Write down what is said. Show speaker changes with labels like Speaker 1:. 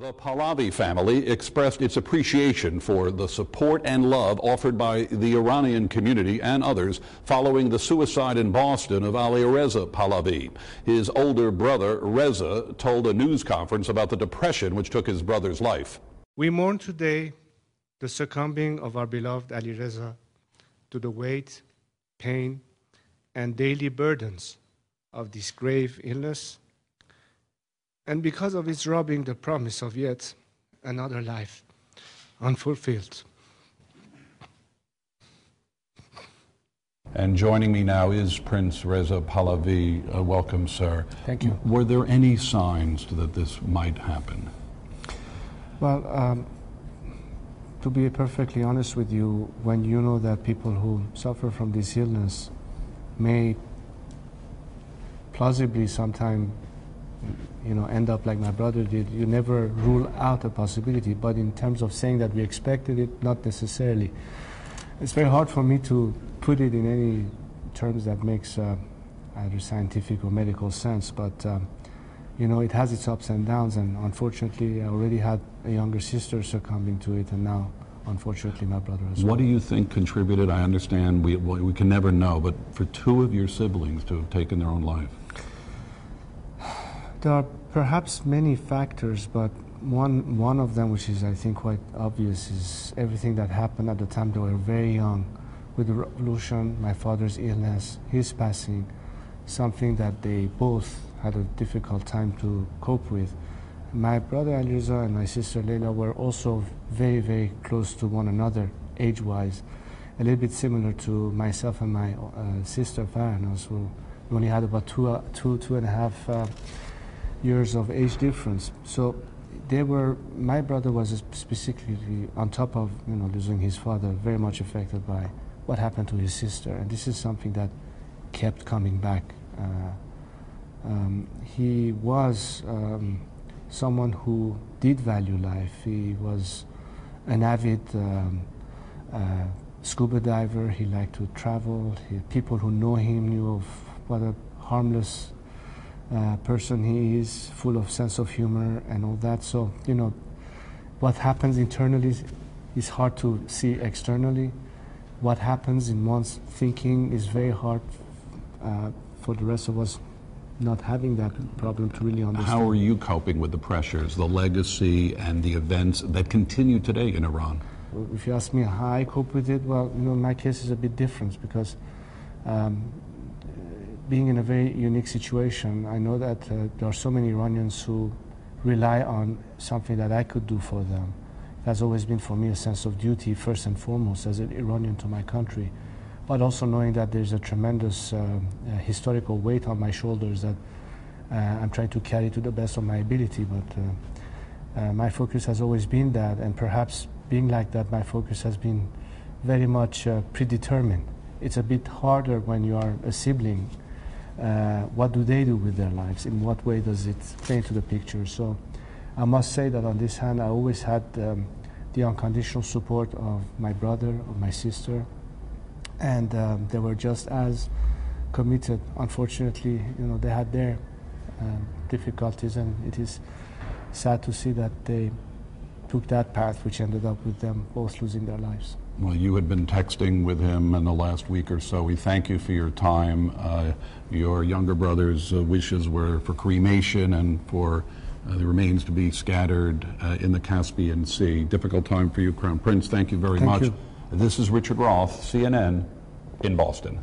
Speaker 1: The Pahlavi family expressed its appreciation for the support and love offered by the Iranian community and others following the suicide in Boston of Alireza Pahlavi. His older brother, Reza, told a news conference about the depression which took his brother's life.
Speaker 2: We mourn today the succumbing of our beloved Alireza to the weight, pain, and daily burdens of this grave illness, and because of its robbing the promise of yet another life unfulfilled.
Speaker 1: And joining me now is Prince Reza Pahlavi. Welcome, sir.
Speaker 2: Thank you.
Speaker 1: Were there any signs that this might happen?
Speaker 2: Well, to be perfectly honest with you, when you know that people who suffer from this illness may plausibly sometime end up like my brother did, you never rule out a possibility. But in terms of saying that we expected it, not necessarily. It's very hard for me to put it in any terms that makes either scientific or medical sense. But it has its ups and downs, and unfortunately, I already had a younger sister succumbing to it, and now, unfortunately, my brother as well.
Speaker 1: What do you think contributed? I understand we can never know, but for two of your siblings to have taken their own life?
Speaker 2: There are perhaps many factors, but one of them, which is I think quite obvious, is everything that happened at the time they were very young, with the revolution, my father's illness, his passing, something that they both had a difficult time to cope with. My brother Alireza and my sister Leila were also very, very close to one another, age-wise, a little bit similar to myself and my sister Farhanaz, who only had about two and a half years of age difference. So my brother was specifically, on top of losing his father, very much affected by what happened to his sister, and this is something that kept coming back. He was someone who did value life. He was an avid scuba diver. He liked to travel. People who know him knew of what a harmless person he is, full of sense of humor and all that. So, what happens internally is hard to see externally. What happens in one's thinking is very hard for the rest of us not having that problem to really understand.
Speaker 1: How are you coping with the pressures, the legacy, and the events that continue today in Iran?
Speaker 2: If you ask me how I cope with it, well, my case is a bit different because being in a very unique situation, I know that there are so many Iranians who rely on something that I could do for them. It has always been for me a sense of duty, first and foremost, as an Iranian to my country, but also knowing that there's a tremendous historical weight on my shoulders that I'm trying to carry to the best of my ability. But my focus has always been that, and perhaps being like that, my focus has been very much predetermined. It's a bit harder when you are a sibling. What do they do with their lives? In what way does it play into the picture? So I must say that on this hand, I always had the unconditional support of my brother, of my sister, and they were just as committed. Unfortunately, they had their difficulties, and it is sad to see that they took that path, which ended up with them both losing their lives.
Speaker 1: Well, you had been texting with him in the last week or so. We thank you for your time. Your younger brother's wishes were for cremation and for the remains to be scattered in the Caspian Sea. Difficult time for you, Crown Prince. Thank you very much.
Speaker 2: You.
Speaker 1: This is Richard Roth, CNN, in Boston.